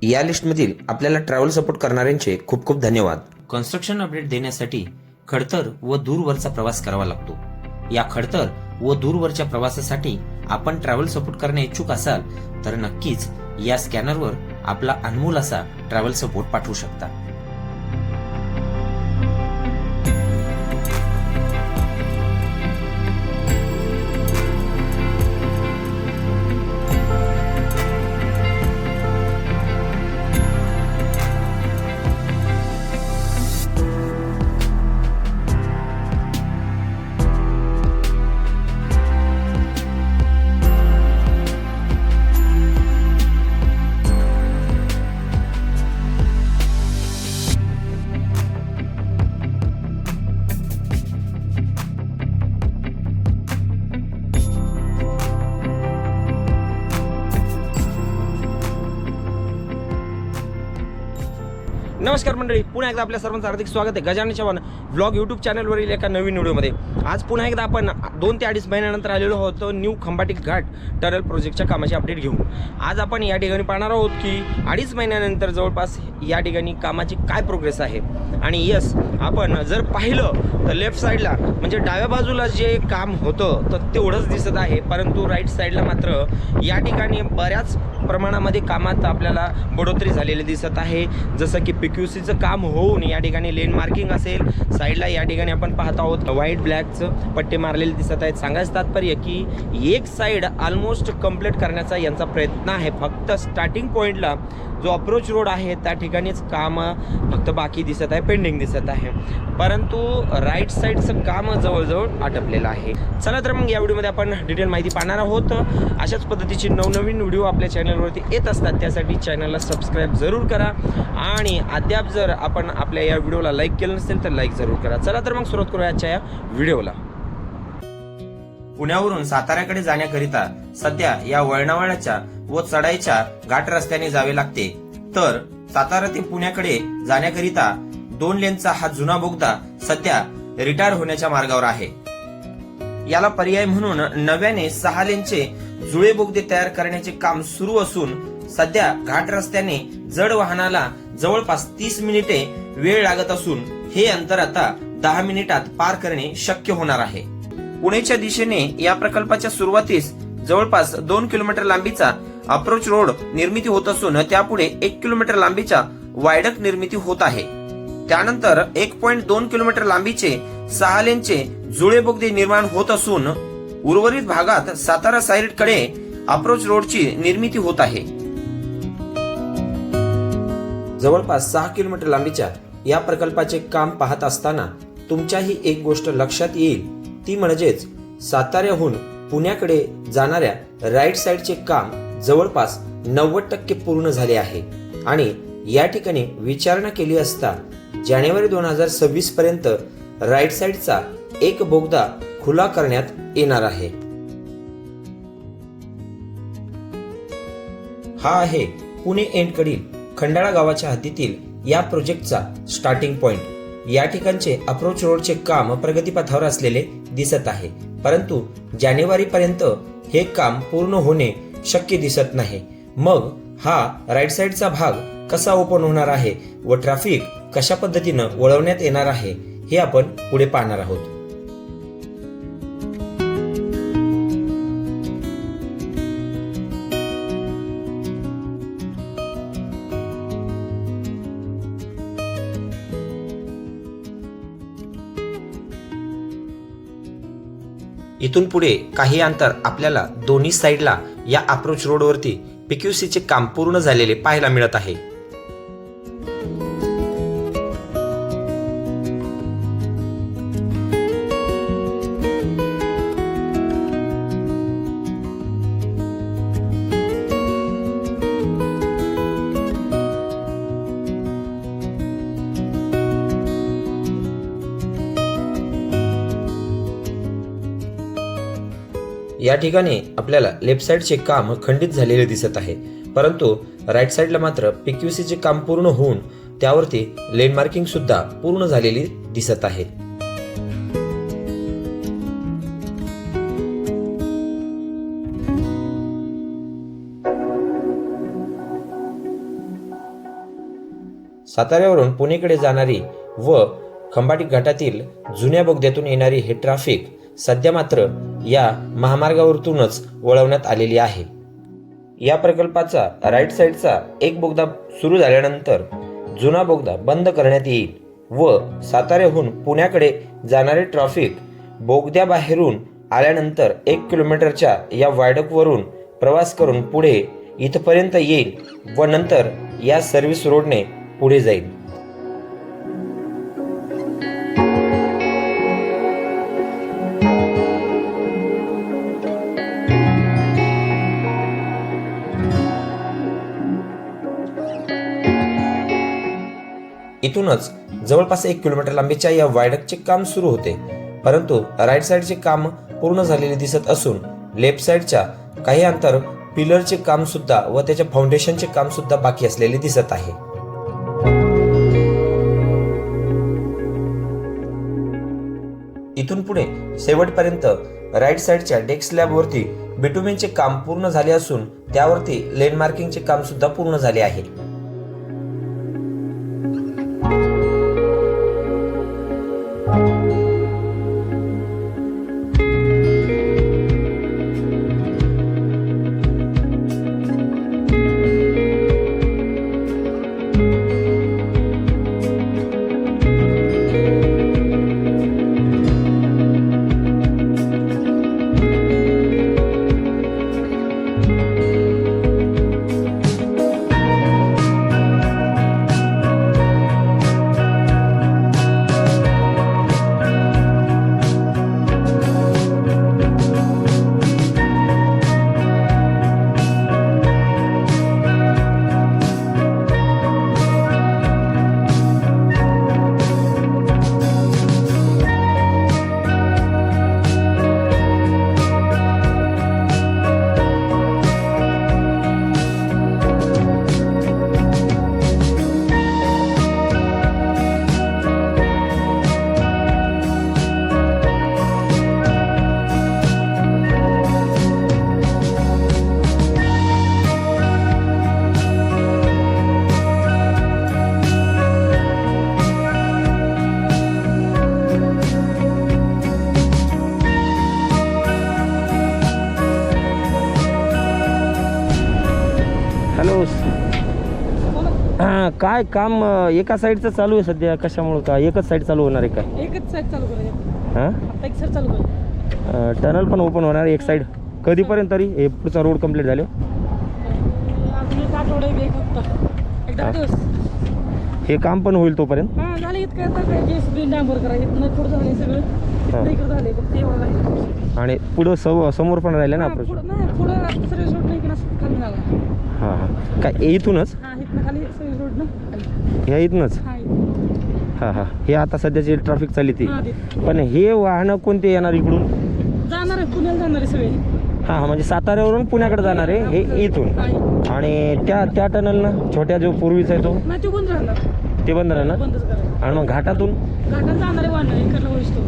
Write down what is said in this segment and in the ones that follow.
या लिस्टमधील आपल्याला ट्रॅव्हल सपोर्ट करणाऱ्यांचे खूप खूप धन्यवाद। कन्स्ट्रक्शन अपडेट देण्यासाठी खडतर व दूरवरचा प्रवास करावा लागतो। या खडतर व दूरवरच्या प्रवासासाठी आपण ट्रॅव्हल सपोर्ट करणे इच्छुक असाल तर नक्कीच या स्कॅनरवर आपला अनमोल असा ट्रॅव्हल सपोर्ट पाठवू शकता। नमस्कार मंडळी, पुन्हा एकदा आपल्या सर्वांचं हार्दिक स्वागत आहे गजानन चव्हाण व्लॉग यूट्यूब चॅनलवरील एका नवीन व्हिडिओमध्ये। आज पुन्हा एकदा आपण 2 ते 2.5 महिन्यानंतर आलेलो आहोत न्यू खंबाटी घाट टनल प्रोजेक्टच्या कामाची अपडेट घेऊन। आज आपण या ठिकाणी पाहणार आहोत की 2.5 महिन्यानंतर जवळपास या ठिकाणी कामाची काय प्रोग्रेस आहे। आणि यस, आपण जर पाहिलं तर लेफ्ट साईडला म्हणजे डाव्या बाजूला जे काम होतं तर तेवढंच दिसत आहे, परंतु राईट साईडला मात्र या ठिकाणी बऱ्याच प्रमाणामध्ये कामात आपल्याला बढोतरी झालेली दिसत आहे। जसं की PQCचं काम होऊन या ठिकाणी लेन मार्किंग असेल, साईडला या ठिकाणी आपण पाहत आहोत व्हाईट ब्लॅकचं पट्टे मारलेले दिसत आहेत। सांगायचं तात्पर्य की एक साईड ऑलमोस्ट कंप्लीट करण्याचा यांचा प्रयत्न आहे। फक्त स्टार्टिंग पॉईंटला जो अप्रोच रोड आहे त्या ठिकाणीच काम फक्त बाकी दिसत आहे, पेंडिंग दिसत आहे, परंतु राईट साईडचं काम जवळजवळ आटपलेलं आहे। चला तर मग या व्हिडिओमध्ये आपण डिटेल माहिती पाहणार आहोत। अशाच पद्धतीची नवनवीन व्हिडिओ आपल्या चॅनलवरती येत असतात, त्यासाठी चॅनलला सबस्क्राईब जरूर करा आणि अद्याप जर आपण आपल्या या व्हिडिओला लाईक केलं नसेल तर लाईक जरूर करा। चला तर मग सुरुवात करूया आजच्या या व्हिडिओला। पुण्यावरून साताऱ्याकडे जाण्याकरिता सध्या या वळणावळणाच्या व चढाईच्या घाट रस्त्याने जावे लागते, तर सातारा ते पुण्याकडे जाण्याकरिता 2 लेनचा हा जुना बोगदा सध्या रिटायर होण्याच्या मार्गावर आहे। याला पर्याय म्हणून नव्याने 6 लेनचे जुळे बोगदे तयार करण्याचे काम सुरू असून सध्या घाट रस्त्याने जड वाहनाला जवळपास 30 मिनिटे वेळ लागत असून हे अंतर आता 10 मिनिटात पार करणे शक्य होणार आहे। पुणेच्या दिशेने या प्रकल्पाच्या सुरुवातीस जवळपास 2 किलोमीटर लांबीचा अप्रोच रोड निर्मिती होत असून त्यापुढे 1 किलोमीटर लांबीचा वायडक्ट निर्मिती होत आहे। त्यानंतर 1.2 किलोमीटर लांबीचे 6 लेनचे जुळे बोगदे निर्माण होत असून उर्वरित भागात सातारा साईडकडे अप्रोच रोडची निर्मिती होत आहे। जवळपास 6 किलोमीटर लांबीच्या या प्रकल्पाचे काम पाहत असताना तुमच्याही एक गोष्ट लक्षात येईल, ती म्हणजेच साताऱ्याहून पुण्याकडे जाणाऱ्या राईट साईडचे काम जवळपास 90% पूर्ण झाले आहे। आणि या ठिकाणी विचारणा केली असता जानेवारी 2026 पर्यंत राईट साईडचा एक बोगदा खुला करण्यात येणार आहे। हा आहे पुणे एंडकडील खंडाळा गावाच्या हद्दीतील या प्रोजेक्टचा स्टार्टिंग पॉइंट। या ठिकाणचे अप्रोच रोडचे काम प्रगतीपथावर असलेले दिसत आहे, परंतु जानेवारी पर्यंत हे काम पूर्ण होणे शक्य दिसत नाही। मग हा राईट साईडचा भाग कसा ओपन होणार आहे व ट्रॅफिक कशा पद्धतीनं वळवण्यात येणार आहे हे आपण पुढे पाहणार आहोत। इथून पुढे काही अंतर आपल्याला दोन्ही साईडला या अप्रोच रोडवरती PQCचे काम पूर्ण झालेले पाहायला मिळत आहे। या ठिकाणी आपल्याला लेफ्ट साईडचे काम खंडित झालेले दिसत आहे, परंतु राईट साईडला मात्र PQCचे काम पूर्ण होऊन त्यावरती लेन मार्किंग सुद्धा पूर्ण झालेली दिसत आहे। साताऱ्यावरून पुणेकडे जाणारी व खंबाटी घाटातील जुन्या बोगद्यातून येणारी हे ट्रॅफिक सध्या मात्र या महामार्गावरतूनच वळवण्यात आलेली आहे. या प्रकल्पाचा राईट साईडचा एक बोगदा सुरू झाल्यानंतर जुना बोगदा बंद करण्यात येईल व साताऱ्याहून पुण्याकडे जाणारे ट्रॅफिक बोगद्याबाहेरून आल्यानंतर 1 किलोमीटरच्या या वायडकवरून प्रवास करून पुढे इथपर्यंत येईल व नंतर या सर्व्हिस रोडने पुढे जाईल. इथूनच जवळपास 1 किलोमीटर लांबीच्या या वायडकचे काम सुरू होते, परंतु राईट साईडचे काम पूर्ण झालेले दिसत असून लेफ्ट साईडच्या काही अंतर पिलरचे काम सुद्धा व त्याच्या फाउंडेशनचे काम सुद्धा बाकी असलेले दिसत आहे. इथून पुढे शेवटपर्यंत राईट साईडच्या डेक स्लॅबवरती बिटुमेनचे काम पूर्ण झाले असून त्यावरती लेन मार्किंगचे काम सुद्धा पूर्ण झाले आहे. हॅलो, काय काम एका साईडचं चालू आहे सध्या, कशामुळे का एकच साईड चालू होणार आहे काय? एकच साईड चालू करायचं. हां, आता एक साईड चालू करायचं. टनल पण ओपन होणार आहे एक साईड. कधीपर्यंत तरी हे पुढचा रोड कंप्लीट झाले? अजून एक आठवडा एक हप्ता, एक 10 दिवस. हे काम पण होईल तोपर्यंत? हां, झालं इतकं. आता काय जे डांबर करायचं इथनं थोडं झालं सगळं. इथनं इकडं झालं फक्त एवढं राहिलं. आणि पुढं समोर पण राहिलं ना अप्रोच? नाही, पुढं सर्व्हिस रोड नाही, इकडं खाली झाला. हां हां, काय इथूनच? हां, इथनं खाली सर्व्हिस रोड ना खाली. ह्या इथूनच? हां, हां हां, हे आता सध्याची ट्रॅफिक चालली ती. हां, तिथं. पण हे वाहनं कोणते येणार इकडून? जाणार आहे, पुण्याला जाणार आहे सगळे. हां हां, म्हणजे साताऱ्यावरून पुण्याकडे जाणार आहे हे इथून. हां. आणि त्या टनलनं छोट्या जो पूर्वीचा आहे तो नाही, ते बंद राहणार. ते बंद राहणार? बंदच करायचं. आणि मग घाटातून? घाटात जाणार आहे वाहनं, इकडलं वळिस्तो.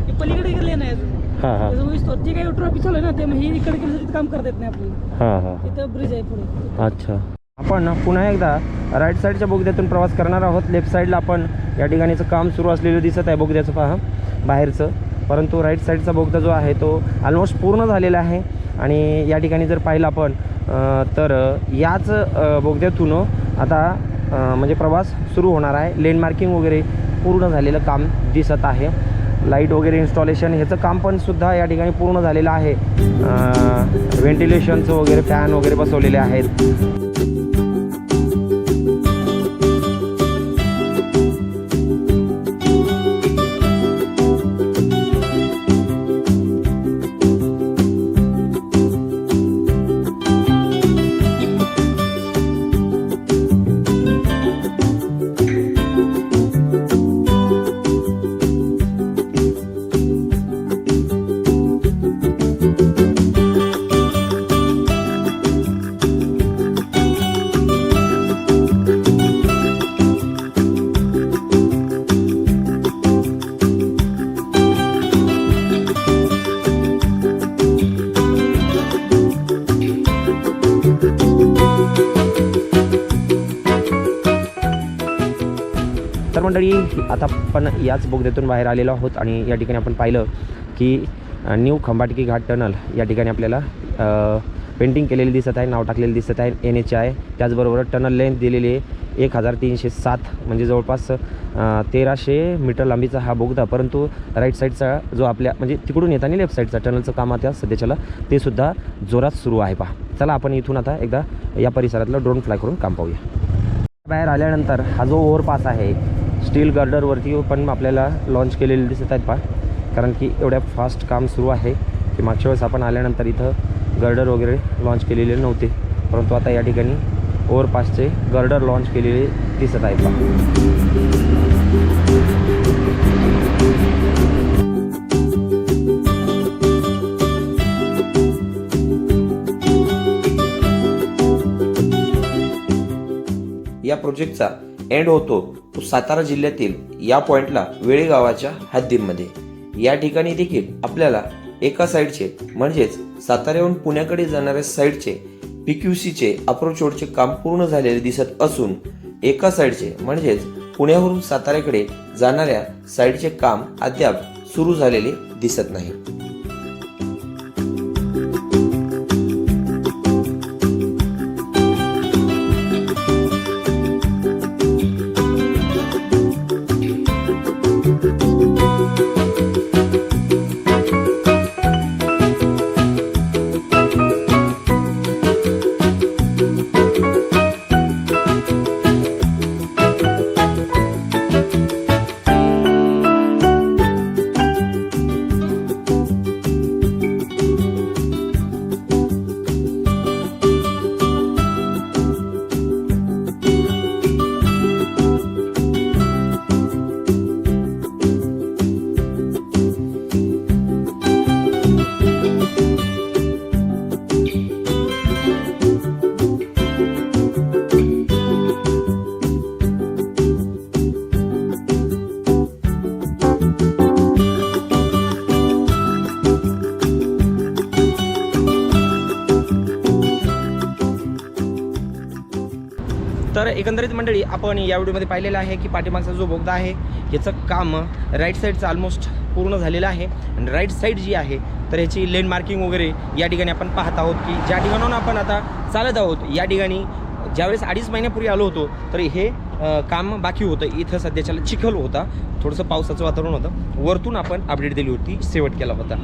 हे पलीकडे गेले नाही अजून. हां हां त्याचं वळिस्तो जे काही ट्रॉफिक चालू आहे ना, ते मग हे इकडे गेलं तिथे काम करता येत नाही आपल्याला. हां हां, इथं ब्रिज आहे पुढे. अच्छा. आपण पुन्हा एकदा राईट साईडच्या बोगद्यातून प्रवास करणार आहोत. लेफ्ट साईडला आपण या ठिकाणीचं काम सुरू असलेलं दिसत आहे बोगद्याचं, पहा बाहेरचं. परंतु राईट साईडचा बोगदा जो आहे तो ऑलमोस्ट पूर्ण झालेला आहे. आणि या ठिकाणी जर पाहिलं आपण तर याच बोगद्यातून आता म्हणजे प्रवास सुरू होणार आहे. लेन मार्किंग वगैरे पूर्ण झालेलं काम दिसत आहे. लाईट वगैरे इन्स्टॉलेशन ह्याचं काम पण सुद्धा या ठिकाणी पूर्ण झालेलं आहे. व्हेंटिलेशनचं वगैरे फॅन वगैरे बसवलेले आहेत. तर मंडळी आता आपण याच बोगद्यातून बाहेर आलेलो आहोत आणि या ठिकाणी आपण पाहिलं की न्यू खंबाटकी घाट टनल या ठिकाणी आपल्याला पेंटिंग केलेली दिसत आहे, नाव टाकलेलं दिसत आहे NH आहे. त्याचबरोबर टनल लेंथ दिलेली आहे 1307 म्हणजे जवळपास 1300 मीटर लांबीचा हा बोगदा. परंतु राईट साईडचा जो आपल्या म्हणजे तिकडून येताना लेफ्ट साईडचा टनलचं काम आता सध्याच्याला ते सुद्धा जोरात सुरू आहे. पहा चला आपण इथून आता एकदा या परिसरातलं ड्रोन फ्लाय करून काम पाहूया. बाहेर आल्यानंतर हा जो ओव्हरपास आहे स्टील गर्डरवरती पण आपल्याला लॉन्च केलेले दिसत आहेत. पहा कारण की एवढ्या फास्ट काम सुरू आहे की मागच्या वेळेस आपण आल्यानंतर इथं गर्डर वगैरे लॉन्च केलेले नव्हते, परंतु आता या ठिकाणी ओव्हरपासचे गर्डर लॉन्च केलेले दिसत आहेत. या प्रोजेक्टचा एंड होतो तो सातारा जिल्ह्यातील या पॉइंटला वेळे गावाच्या हद्दीमध्ये. या ठिकाणी देखील आपल्याला एका साईडचे म्हणजेच साताऱ्याहून पुण्याकडे जाणाऱ्या साईडचे PQCचे अप्रोच रोडचे काम पूर्ण झालेले दिसत असून एका साईडचे म्हणजेच पुण्यावरून साताऱ्याकडे जाणाऱ्या साईडचे काम अद्याप सुरू झालेले दिसत नाही. तर एकंदरीत मंडळी आपण या व्हिडिओमध्ये पाहिलेलं आहे की पाठीमागचा जो बोगदा आहे याचं काम राईट साईडचं ऑलमोस्ट पूर्ण झालेलं आहे. आणि राईट साईड जी आहे तर याची लेन मार्किंग वगैरे या ठिकाणी आपण पाहत आहोत की ज्या ठिकाणाहून आपण आता चालत आहोत या ठिकाणी ज्यावेळेस 2.5 महिन्यापूर्वी आलो होतो तर हे काम बाकी होतं. इथं सध्याच्याला चिखल होता, थोडंसं पावसाचं वातावरण होतं. वरतून आपण अपडेट दिली होती, शेवट केला होता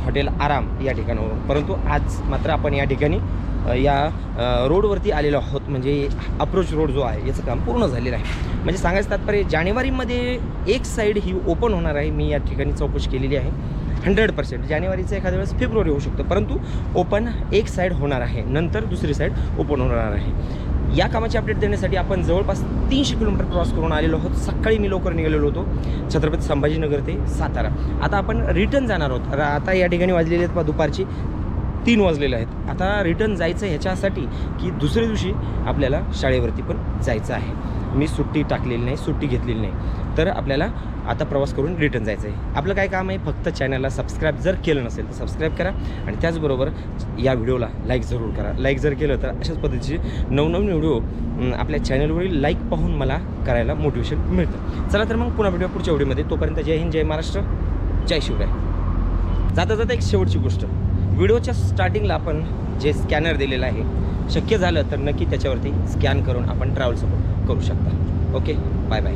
हॉटेल आराम या ठिकाणावरून. परंतु आज मात्र आपण या ठिकाणी या रोडवरती आलेलो आहोत. म्हणजे अप्रोच रोड जो आहे याचं काम पूर्ण झालेलं आहे. म्हणजे सांगायचं तात्पर्य जानेवारीमध्ये एक साईड ही ओपन होणार आहे. मी या ठिकाणी चौकशी केलेली आहे. 100% जानेवारीचं एखाद्या वेळेस फेब्रुवारी होऊ शकतं, परंतु ओपन एक साईड होणार आहे, नंतर दुसरी साईड ओपन होणार आहे. या कामाची अपडेट देण्यासाठी आपण जवळपास 300 किलोमीटर क्रॉस करून आलेलो आहोत. सकाळी मी लवकर निघालेलो होतो छत्रपती संभाजीनगर ते सातारा. आता आपण रिटर्न जाणार आहोत. आता या ठिकाणी वाजलेले आहेत दुपारची 3 वाजलेले आहेत. आता रिटर्न जायचं ह्याच्यासाठी की दुसऱ्या दिवशी आपल्याला शाळेवरती पण जायचं आहे. मी सुट्टी टाकलेली नाही, सुट्टी घेतलेली नाही, तर आपल्याला आता प्रवास करून रिटर्न जायचं आहे. आपलं काय काम आहे, फक्त चॅनलला सबस्क्राईब जर केलं नसेल तर सबस्क्राईब करा आणि त्याचबरोबर या व्हिडिओला लाईक जरूर करा. लाईक जर केलं तर अशाच पद्धतीचे नवनवीन व्हिडिओ आपल्या चॅनलवरील लाईक पाहून मला करायला मोटिवेशन मिळतं. चला तर मग पुन्हा व्हिडिओ पुढच्या व्हिडिओमध्ये. तोपर्यंत जय हिंद, जय महाराष्ट्र, जय शिवराय. जाता जाता एक शेवटची गोष्ट, व्हिडिओच्या स्टार्टिंगला आपण जे स्कॅनर दिलेलं आहे शक्य झालं तर नक्की त्याच्यावरती स्कॅन करून आपण ट्रॅव्हल सपोर्ट करू शकता. Okay, bye bye.